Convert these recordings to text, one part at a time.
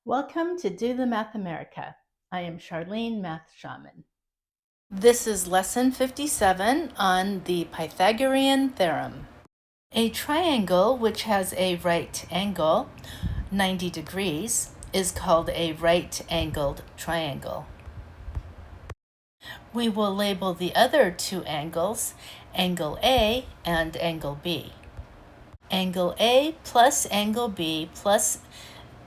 Welcome to Do the Math America. I am Charlene, Math Shaman. This is lesson 57 on the Pythagorean theorem. A triangle which has a right angle, 90 degrees, is called a right-angled triangle. We will label the other two angles, angle A and angle B. Angle A plus angle B plus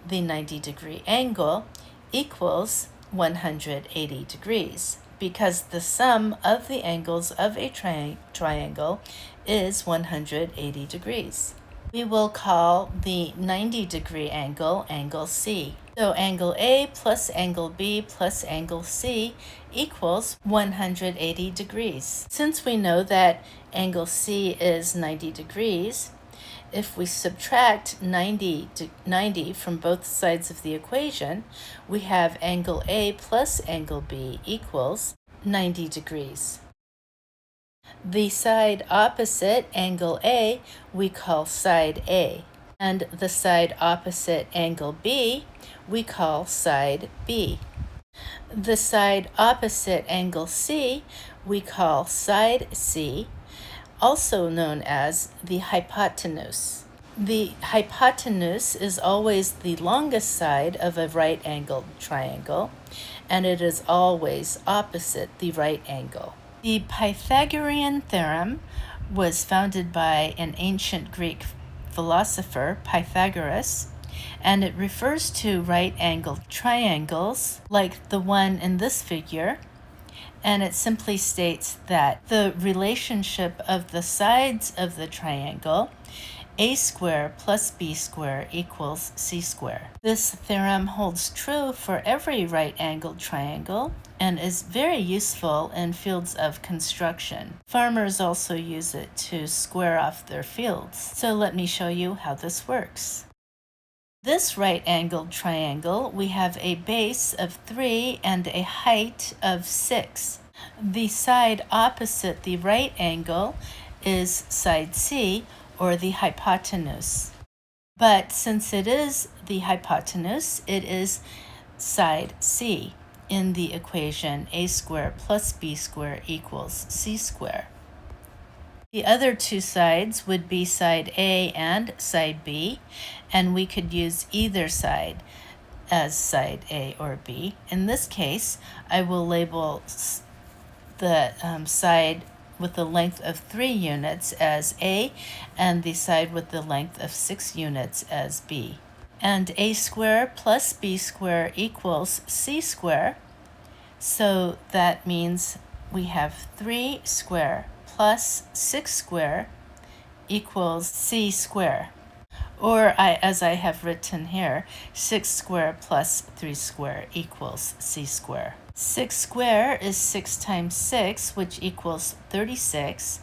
the 90-degree angle equals 180 degrees because the sum of the angles of a triangle is 180 degrees. We will call the 90-degree angle angle C. So angle A plus angle B plus angle C equals 180 degrees. Since we know that angle C is 90 degrees, if we subtract 90 from both sides of the equation, we have angle A plus angle B equals 90 degrees. The side opposite angle A we call side A, and the side opposite angle B we call side B. The side opposite angle C we call side C, also known as the hypotenuse. The hypotenuse is always the longest side of a right-angled triangle, and it is always opposite the right angle. The Pythagorean theorem was founded by an ancient Greek philosopher, Pythagoras, and it refers to right-angled triangles like the one in this figure, and it simply states that the relationship of the sides of the triangle, a square plus b square equals c square. This theorem holds true for every right-angled triangle and is very useful in fields of construction. Farmers also use it to square off their fields. So let me show you how this works. This right-angled triangle, we have a base of 3 and a height of 6. The side opposite the right angle is side C, or the hypotenuse. But since it is the hypotenuse, it is side C in the equation a squared plus b squared equals c squared. The other two sides would be side A and side B, and we could use either side as side A or B. In this case, I will label the side with the length of 3 units as A and the side with the length of 6 units as B. And a squared plus b squared equals c squared, so that means we have 3 squared plus 6 squared equals c squared. Or as I have written here, 6 squared plus 3 squared equals c squared. 6 squared is 6 times 6, which equals 36,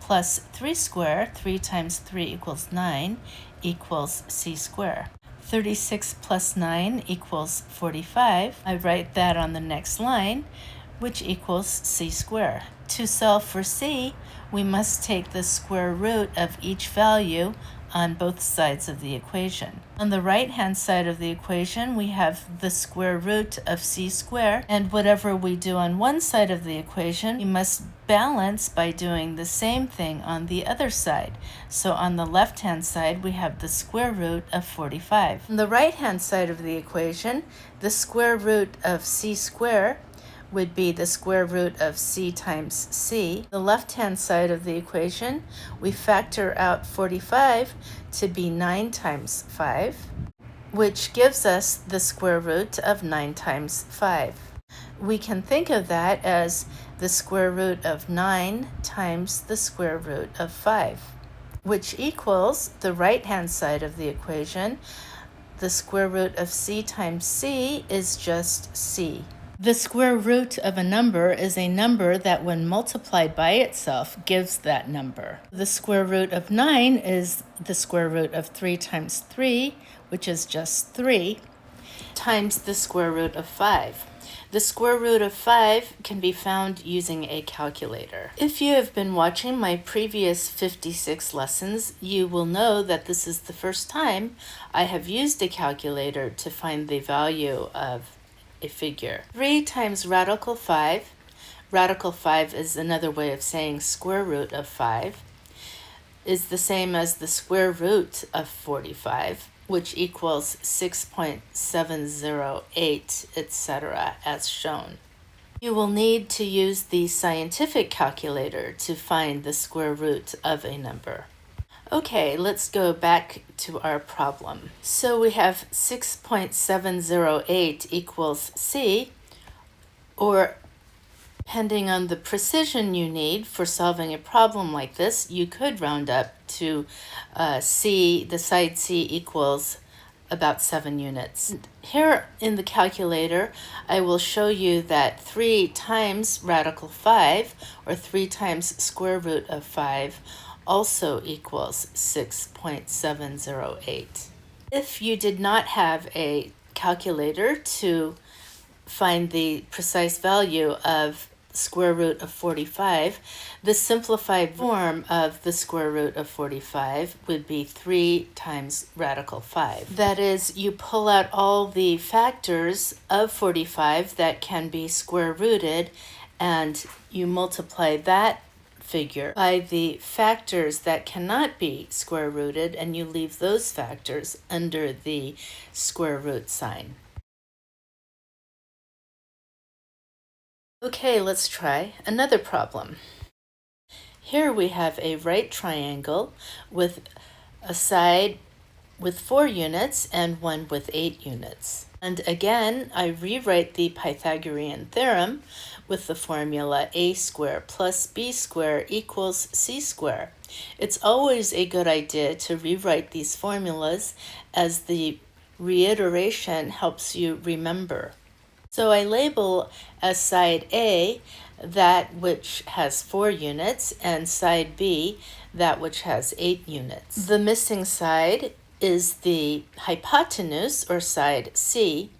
plus 3 squared, 3 times 3 equals 9, equals c squared. 36 plus 9 equals 45. I write that on the next line, which equals c squared. To solve for c, we must take the square root of each value on both sides of the equation. On the right-hand side of the equation, we have the square root of c squared, and whatever we do on one side of the equation, we must balance by doing the same thing on the other side. So on the left-hand side, we have the square root of 45. On the right-hand side of the equation, the square root of c squared would be the square root of c times c. The left-hand side of the equation, we factor out 45 to be 9 times 5, which gives us the square root of 9 times 5. We can think of that as the square root of 9 times the square root of 5, which equals the right-hand side of the equation. The square root of c times c is just c. The square root of a number is a number that when multiplied by itself gives that number. The square root of 9 is the square root of 3 times 3, which is just 3, times the square root of 5. The square root of 5 can be found using a calculator. If you have been watching my previous 56 lessons, you will know that this is the first time I have used a calculator to find the value of a figure. 3 times radical 5, radical 5 is another way of saying square root of 5, is the same as the square root of 45, which equals 6.708, etc., as shown. You will need to use the scientific calculator to find the square root of a number. Okay, let's go back to our problem. So we have 6.708 equals C, or depending on the precision you need for solving a problem like this, you could round up to C, the side C equals about 7 units. Here in the calculator, I will show you that 3 times radical 5, or 3 times square root of 5, also equals 6.708. If you did not have a calculator to find the precise value of square root of 45, the simplified form of the square root of 45 would be 3 times radical 5. That is, you pull out all the factors of 45 that can be square rooted, and you multiply that figure by the factors that cannot be square rooted, and you leave those factors under the square root sign. Okay, let's try another problem. Here we have a right triangle with a side with 4 units and one with 8 units. And again, I rewrite the Pythagorean theorem with the formula a squared plus b squared equals c squared. It's always a good idea to rewrite these formulas, as the reiteration helps you remember. So I label as side A that which has 4 units, and side B that which has 8 units. The missing side is the hypotenuse, or side C,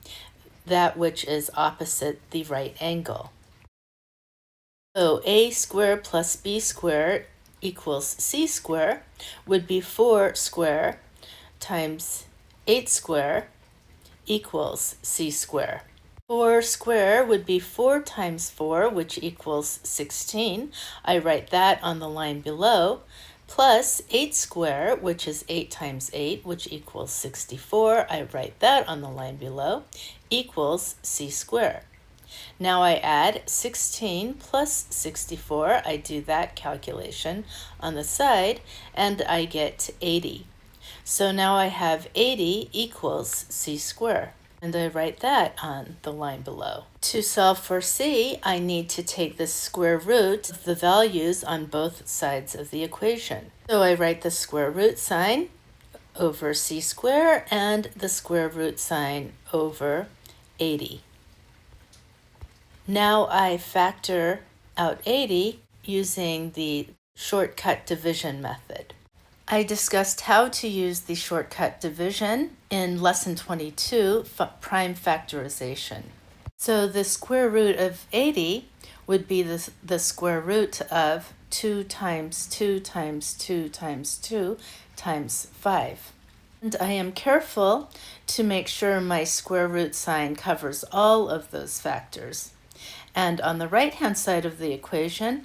that which is opposite the right angle. So a squared plus b squared equals c squared would be 4 squared times 8 squared equals c squared. 4 squared would be 4 times 4, which equals 16. I write that on the line below, plus 8 squared, which is 8 times 8, which equals 64. I write that on the line below, equals c squared. Now I add 16 plus 64. I do that calculation on the side, and I get 80. So now I have 80 equals c squared. And I write that on the line below. To solve for c, I need to take the square root of the values on both sides of the equation. So I write the square root sign over c squared and the square root sign over 80. Now I factor out 80 using the shortcut division method. I discussed how to use the shortcut division in lesson 22, prime factorization. So the square root of 80 would be the square root of 2 times 2 times 2 times 2 times 5. And I am careful to make sure my square root sign covers all of those factors. And on the right-hand side of the equation,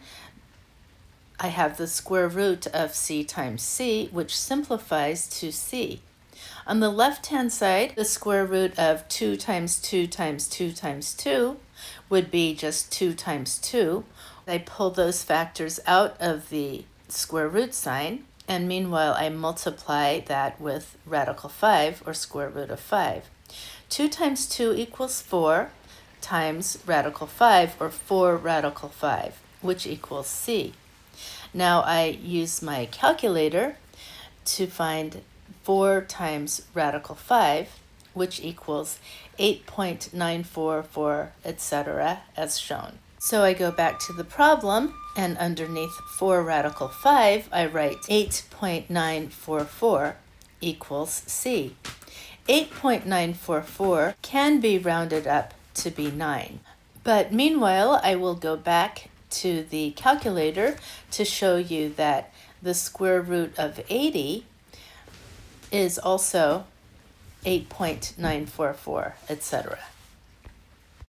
I have the square root of c times c, which simplifies to c. On the left-hand side, the square root of 2 times 2 times 2 times 2 would be just 2 times 2. I pull those factors out of the square root sign, and meanwhile I multiply that with radical 5, or square root of 5. 2 times 2 equals 4 times radical 5, or 4 radical 5, which equals c. Now I use my calculator to find 4 times radical 5, which equals 8.944, etc., as shown. So I go back to the problem, and underneath 4 radical 5, I write 8.944 equals c. 8.944 can be rounded up to be 9. But meanwhile, I will go back to the calculator to show you that the square root of 80 is also 8.944, etc.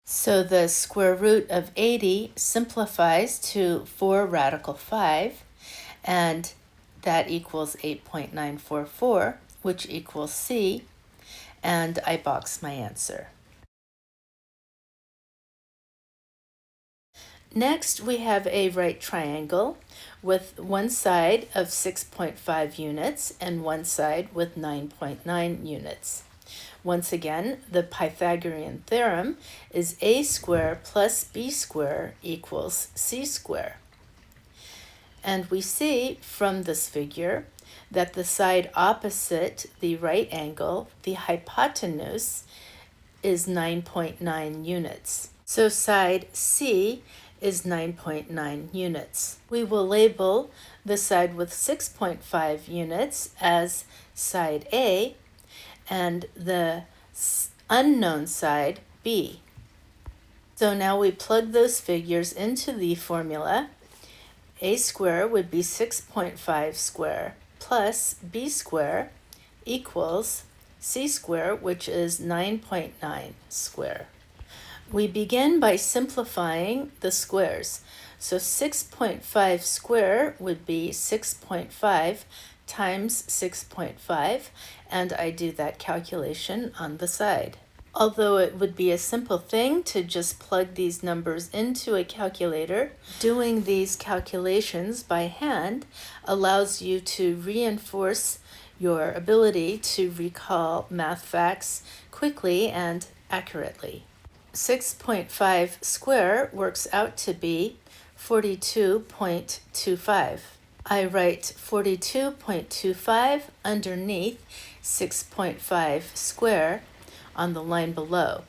So the square root of 80 simplifies to 4 radical 5, and that equals 8.944, which equals C, and I box my answer. Next, we have a right triangle with one side of 6.5 units and one side with 9.9 units. Once again, the Pythagorean theorem is a square plus b square equals c square. And we see from this figure that the side opposite the right angle, the hypotenuse, is 9.9 units. So side C is 9.9 units. We will label the side with 6.5 units as side A and the unknown side B. So now we plug those figures into the formula. A square would be 6.5 square plus b square equals c square, which is 9.9 square. We begin by simplifying the squares. So 6.5 square would be 6.5 times 6.5, and I do that calculation on the side. Although it would be a simple thing to just plug these numbers into a calculator, doing these calculations by hand allows you to reinforce your ability to recall math facts quickly and accurately. 6.5 square works out to be 42.25. I write 42.25 underneath 6.5 square on the line below.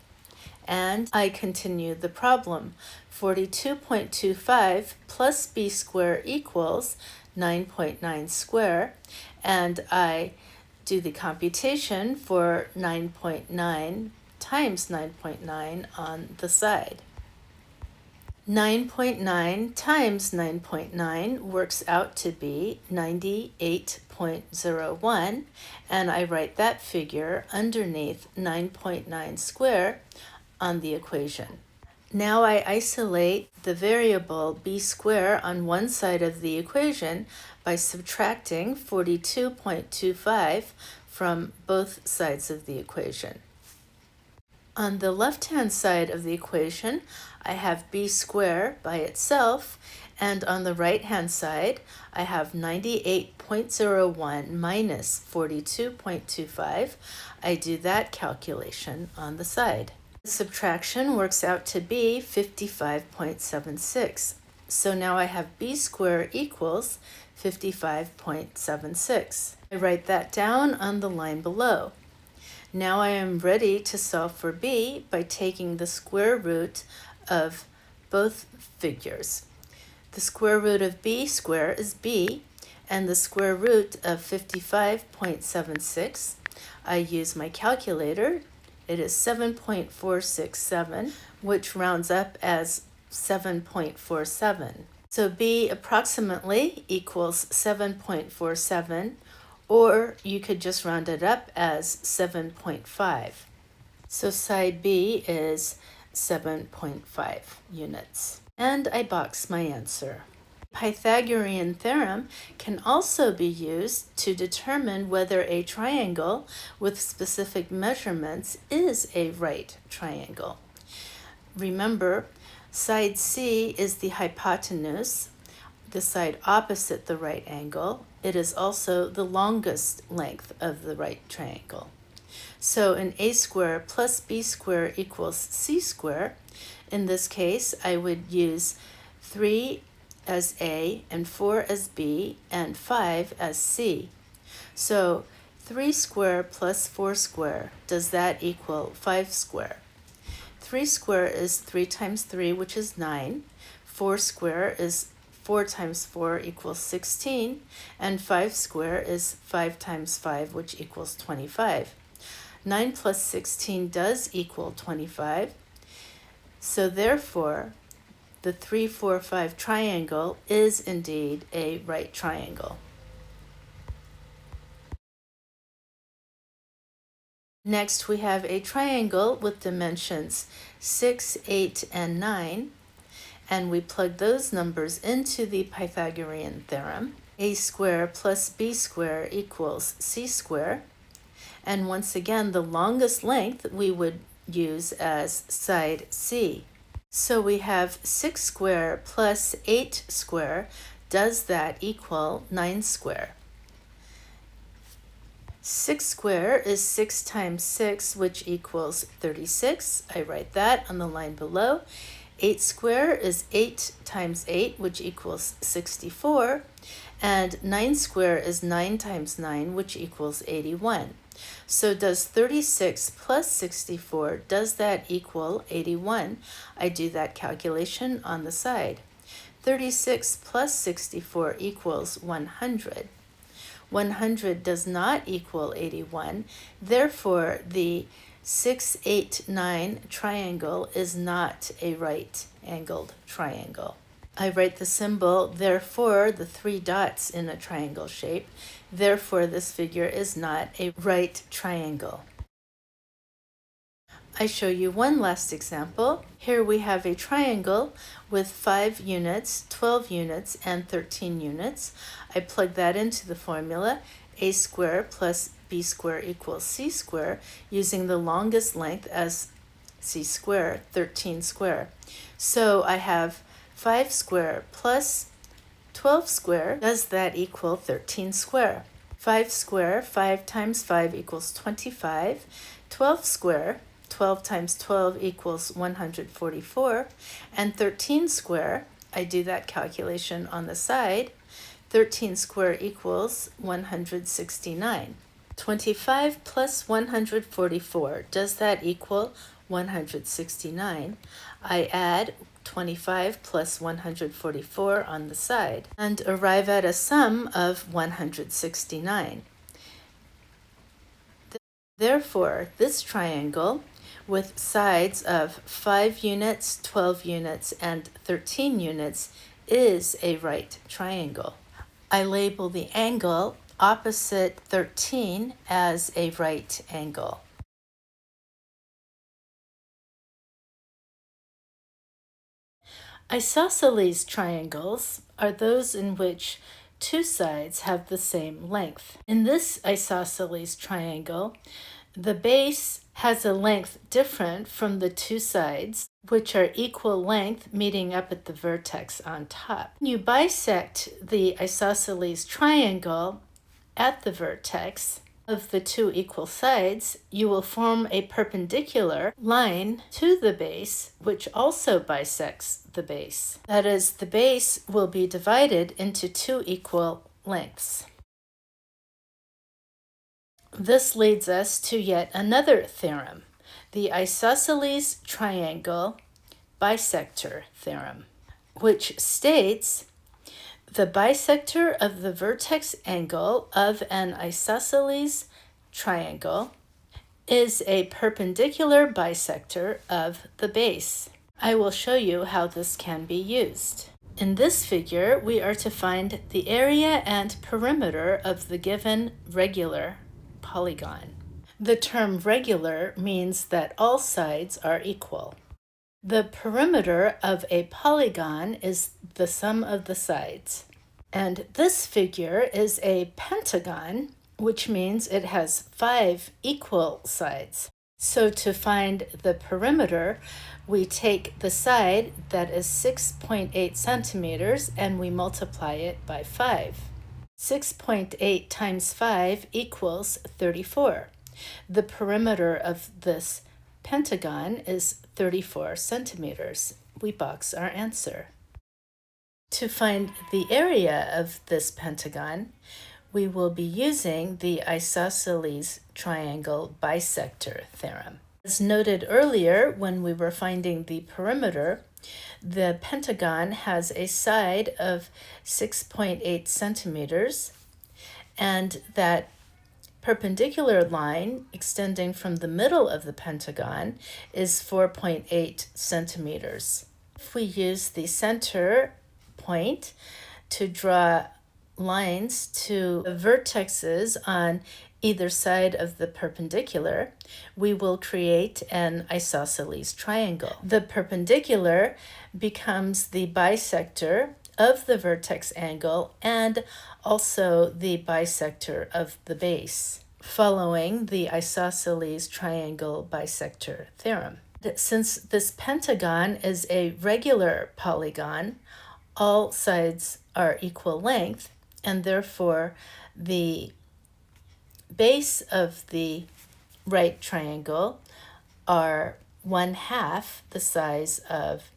And I continue the problem. 42.25 plus b square equals 9.9 square, and I do the computation for 9.9 times 9.9 on the side. 9.9 times 9.9 works out to be 98.01, and I write that figure underneath 9.9 square on the equation. Now I isolate the variable b square on one side of the equation by subtracting 42.25 from both sides of the equation. On the left-hand side of the equation, I have b square by itself, and on the right-hand side, I have 98.01 minus 42.25. I do that calculation on the side. The subtraction works out to be 55.76. So now I have b square equals 55.76. I write that down on the line below. Now I am ready to solve for b by taking the square root of both figures. The square root of b square is b, and the square root of 55.76, I use my calculator. It is 7.467, which rounds up as 7.47. So b approximately equals 7.47, or you could just round it up as 7.5. So side B is 7.5 units. And I box my answer. Pythagorean theorem can also be used to determine whether a triangle with specific measurements is a right triangle. Remember, side C is the hypotenuse, the side opposite the right angle. It is also the longest length of the right triangle. So an a square plus b square equals c square. In this case, I would use 3 as a and 4 as b and 5 as c. So 3 square plus 4 square, does that equal 5 square? 3 square is 3 times 3, which is 9. 4 square is 4 times 4 equals 16, and 5 square is 5 times 5, which equals 25. 9 plus 16 does equal 25. So therefore, the 3, 4, 5 triangle is indeed a right triangle. Next, we have a triangle with dimensions 6, 8, and 9, and we plug those numbers into the Pythagorean theorem. A squared plus b squared equals c squared. And once again, the longest length we would use as side C. So we have 6 squared plus 8 squared. Does that equal 9 squared? 6 squared is 6 times 6, which equals 36. I write that on the line below. 8 squared is 8 times 8, which equals 64. And 9 squared is 9 times 9, which equals 81. So does 36 plus 64, does that equal 81? I do that calculation on the side. 36 plus 64 equals 100. 100 does not equal 81. Therefore, the 6, 8, 9 triangle is not a right-angled triangle. I write the symbol, therefore, the 3 dots in a triangle shape. Therefore, this figure is not a right triangle. I show you one last example. Here we have a triangle with 5 units, 12 units, and 13 units. I plug that into the formula, a squared plus b squared equals c squared, using the longest length as c squared, 13 squared. So I have 5 squared plus 12 squared. Does that equal 13 squared? 5 squared, 5 times 5 equals 25. 12 squared, 12 times 12 equals 144. And 13 squared, I do that calculation on the side. 13 squared equals 169. 25 plus 144, does that equal 169? I add 25 plus 144 on the side and arrive at a sum of 169. Therefore, this triangle with sides of 5 units, 12 units, and 13 units is a right triangle. I label the angle opposite 13 as a right angle. Isosceles triangles are those in which 2 sides have the same length. In this isosceles triangle, the base has a length different from the 2 sides, which are equal length meeting up at the vertex on top. When you bisect the isosceles triangle at the vertex of the 2 equal sides, you will form a perpendicular line to the base, which also bisects the base. That is, the base will be divided into 2 equal lengths. This leads us to yet another theorem, the isosceles triangle bisector theorem, which states the bisector of the vertex angle of an isosceles triangle is a perpendicular bisector of the base. I will show you how this can be used. In this figure, we are to find the area and perimeter of the given regular polygon. The term regular means that all sides are equal. The perimeter of a polygon is the sum of the sides. And this figure is a pentagon, which means it has 5 equal sides. So to find the perimeter, we take the side that is 6.8 centimeters and we multiply it by 5. 6.8 times 5 equals 34. The perimeter of this pentagon is 34 centimeters. We box our answer. To find the area of this pentagon, we will be using the isosceles triangle bisector theorem. As noted earlier, when we were finding the perimeter, the pentagon has a side of 6.8 centimeters, and that perpendicular line extending from the middle of the pentagon is 4.8 centimeters. If we use the center point to draw lines to the vertexes on either side of the perpendicular, we will create an isosceles triangle. The perpendicular becomes the bisector of the vertex angle and also the bisector of the base, following the isosceles triangle bisector theorem. Since this pentagon is a regular polygon, all sides are equal length, and therefore the base of the right triangle are 1/2 the size of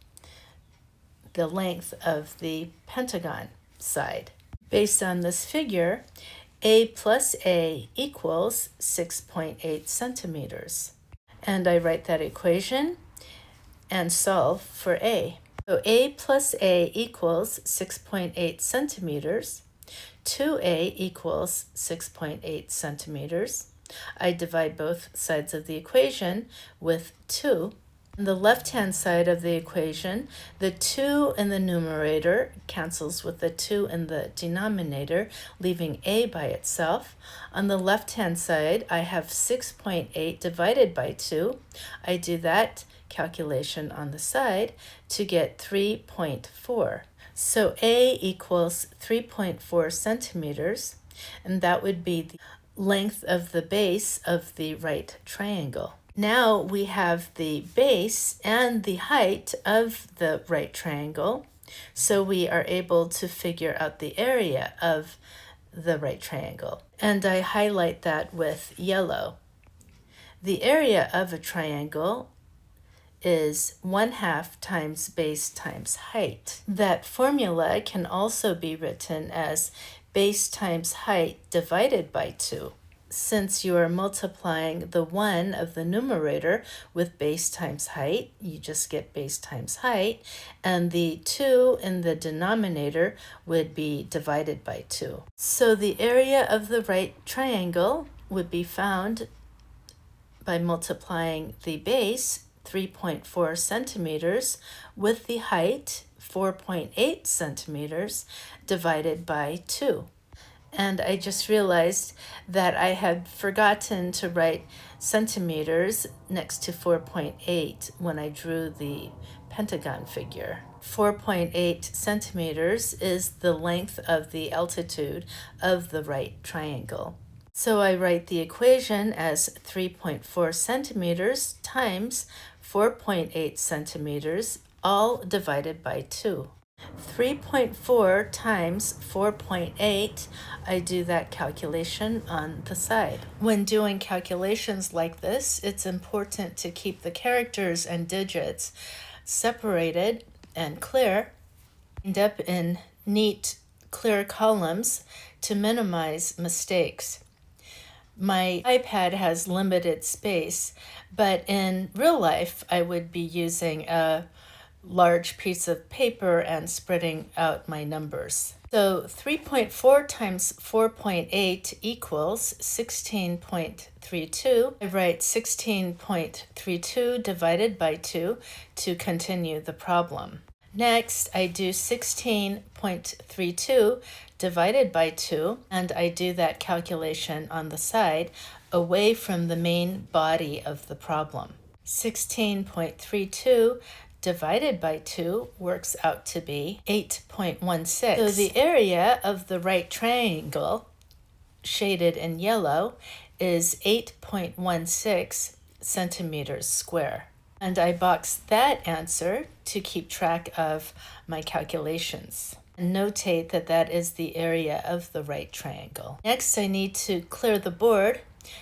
the length of the pentagon side. Based on this figure, A plus A equals 6.8 centimeters. And I write that equation and solve for A. So A plus A equals 6.8 centimeters. 2A equals 6.8 centimeters. I divide both sides of the equation with 2. On the left-hand side of the equation, the 2 in the numerator cancels with the 2 in the denominator, leaving A by itself. On the left-hand side, I have 6.8 divided by 2. I do that calculation on the side to get 3.4. So A equals 3.4 centimeters, and that would be the length of the base of the right triangle. Now we have the base and the height of the right triangle, so we are able to figure out the area of the right triangle. And I highlight that with yellow. The area of a triangle is 1/2 times base times height. That formula can also be written as base times height divided by 2. Since you are multiplying the 1 of the numerator with base times height, you just get base times height, and the 2 in the denominator would be divided by 2. So the area of the right triangle would be found by multiplying the base, 3.4 centimeters, with the height, 4.8 centimeters, divided by 2. And I just realized that I had forgotten to write centimeters next to 4.8 when I drew the pentagon figure. 4.8 centimeters is the length of the altitude of the right triangle. So I write the equation as 3.4 centimeters times 4.8 centimeters, all divided by 2. 3.4 times 4.8, I do that calculation on the side. When doing calculations like this, it's important to keep the characters and digits separated and clear, lined up in neat, clear columns to minimize mistakes. My iPad has limited space, but in real life, I would be using a large piece of paper and spreading out my numbers. So 3.4 times 4.8 equals 16.32. I write 16.32 divided by 2 to continue the problem. Next, I do 16.32 divided by 2, and I do that calculation on the side away from the main body of the problem. 16.32 divided by 2 works out to be 8.16. So the area of the right triangle, shaded in yellow, is 8.16 centimeters square. And I box that answer to keep track of my calculations. Notate that that is the area of the right triangle. Next, I need to clear the board,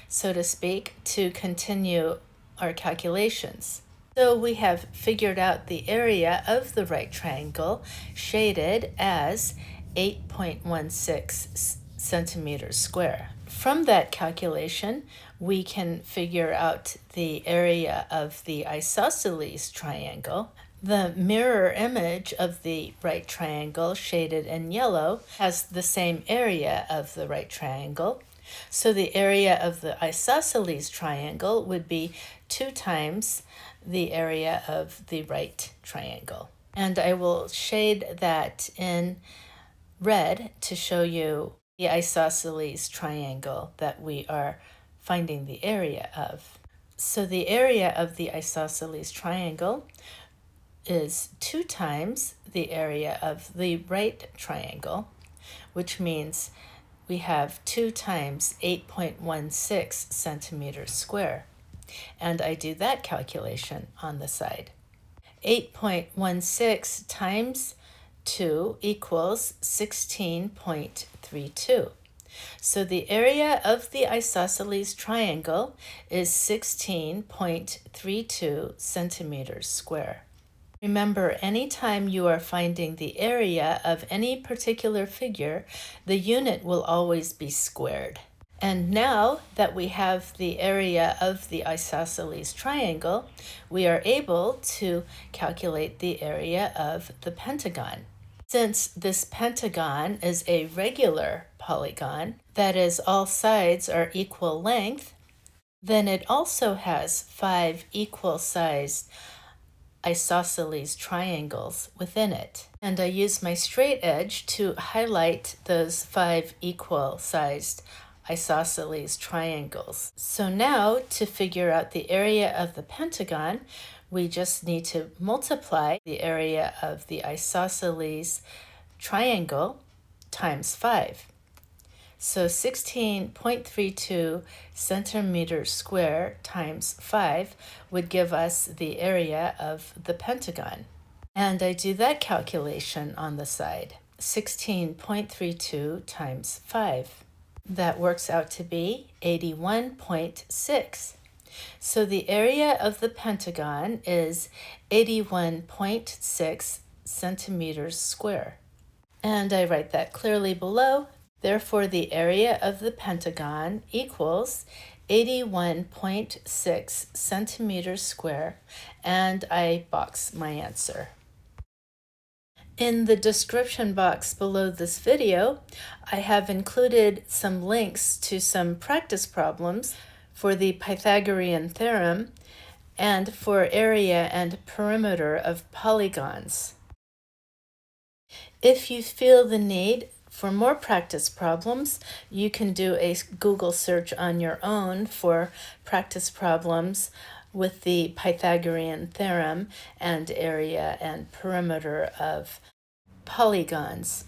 so to speak, to continue our calculations. So we have figured out the area of the right triangle, shaded as 8.16 centimeters square. From that calculation, we can figure out the area of the isosceles triangle. The mirror image of the right triangle, shaded in yellow, has the same area of the right triangle, So the area of the isosceles triangle would be 2 times the area of the right triangle. And I will shade that in red to show you the isosceles triangle that we are finding the area of. So the area of the isosceles triangle is 2 times the area of the right triangle, which means we have 2 times 8.16 centimeters square. And I do that calculation on the side. 8.16 times 2 equals 16.32. So the area of the isosceles triangle is 16.32 centimeters square. Remember, anytime you are finding the area of any particular figure, the unit will always be squared. And now that we have the area of the isosceles triangle, we are able to calculate the area of the pentagon. Since this pentagon is a regular polygon, that is, all sides are equal length, then it also has 5 equal-sized isosceles triangles within it. And I use my straight edge to highlight those 5 equal-sized isosceles triangles. So now, to figure out the area of the pentagon, we just need to multiply the area of the isosceles triangle times 5. So 16.32 centimeters square times 5 would give us the area of the pentagon. And I do that calculation on the side. 16.32 times 5. That works out to be 81.6. So the area of the pentagon is 81.6 centimeters square. And I write that clearly below. Therefore, the area of the pentagon equals 81.6 centimeters square, and I box my answer. In the description box below this video, I have included some links to some practice problems for the Pythagorean theorem and for area and perimeter of polygons. If you feel the need for more practice problems, you can do a Google search on your own for practice problems with the Pythagorean theorem and area and perimeter of polygons.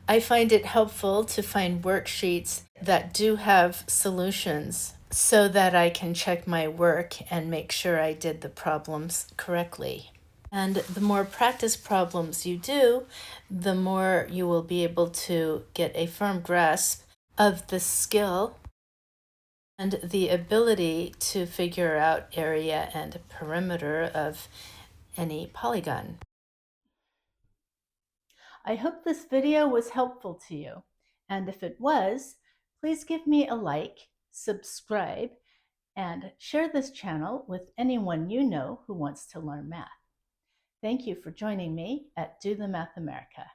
I find it helpful to find worksheets that do have solutions so that I can check my work and make sure I did the problems correctly. And the more practice problems you do, the more you will be able to get a firm grasp of the skill and the ability to figure out area and perimeter of any polygon. I hope this video was helpful to you. And if it was, please give me a like, subscribe, and share this channel with anyone you know who wants to learn math. Thank you for joining me at Do the Math America.